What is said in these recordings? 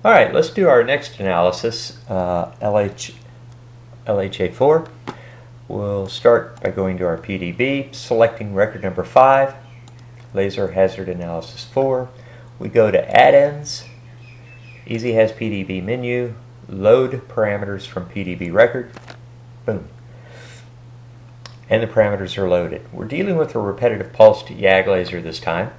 All right, let's do our next analysis, LHA4. We'll start by going to our PDB, selecting record number 5, Laser Hazard Analysis 4. We go to Add-ins, EasyHaz PDB menu, load parameters from PDB record, boom. And the parameters are loaded. We're dealing with a repetitive pulsed YAG laser this time.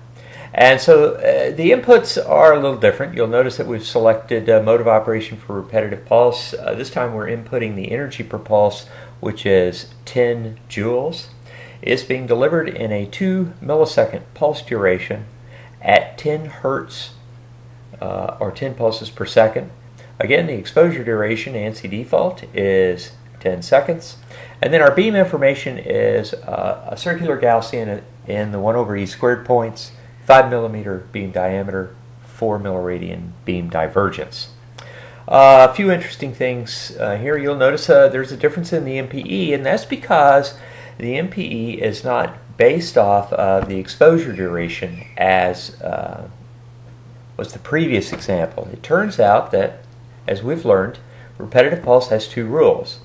And so the inputs are a little different. You'll notice that we've selected mode of operation for repetitive pulse. This time we're inputting the energy per pulse, which is 10 joules. It's being delivered in a 2 millisecond pulse duration at 10 hertz or 10 pulses per second. Again, the exposure duration, ANSI default, is 10 seconds. And then our beam information is a circular Gaussian in the 1/e² points, 5 millimeter beam diameter, 4 milliradian beam divergence. A few interesting things here. You'll notice there's a difference in the MPE, and that's because the MPE is not based off of the exposure duration as was the previous example. It turns out that, as we've learned, repetitive pulse has two rules.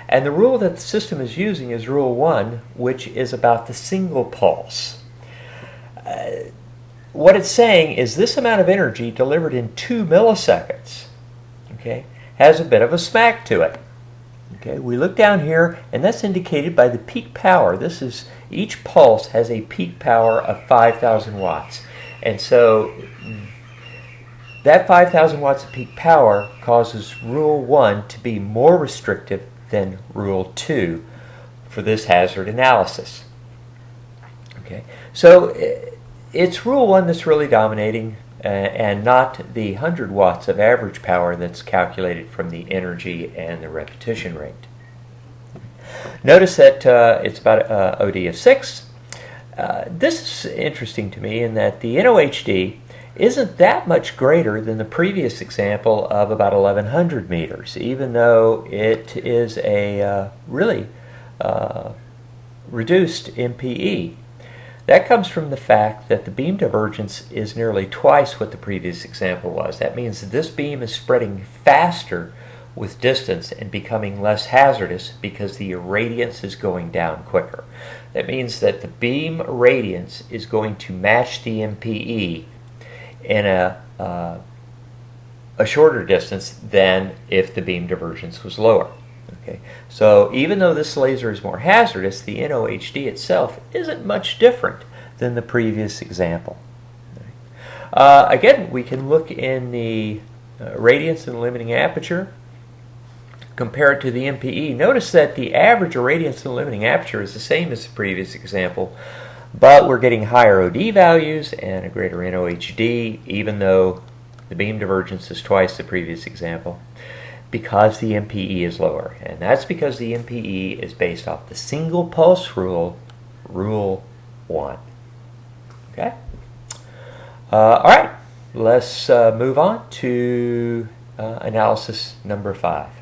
And the rule that the system is using is Rule 1, which is about the single pulse. What it's saying is this amount of energy delivered in 2 milliseconds, okay, has a bit of a smack to it. Okay, we look down here, and that's indicated by the peak power. This is, each pulse has a peak power of 5,000 watts. And so that 5,000 watts of peak power causes Rule 1 to be more restrictive than Rule 2 for this hazard analysis. Okay, so it's Rule 1 that's really dominating and not the 100 watts of average power that's calculated from the energy and the repetition rate. Notice that it's about OD of 6. This is interesting to me in that the NOHD isn't that much greater than the previous example of about 1100 meters, even though it is a really reduced MPE. That comes from the fact that the beam divergence is nearly twice what the previous example was. That means that this beam is spreading faster with distance and becoming less hazardous because the irradiance is going down quicker. That means that the beam irradiance is going to match the MPE in a shorter distance than if the beam divergence was lower. Okay, so even though this laser is more hazardous, the NOHD itself isn't much different than the previous example. Again, we can look in the irradiance and limiting aperture, compare it to the MPE. Notice that the average irradiance and limiting aperture is the same as the previous example, but we're getting higher OD values and a greater NOHD, even though the beam divergence is twice the previous example, because the MPE is lower. And that's because the MPE is based off the single pulse rule, Rule 1. Okay? All right, let's move on to analysis number 5.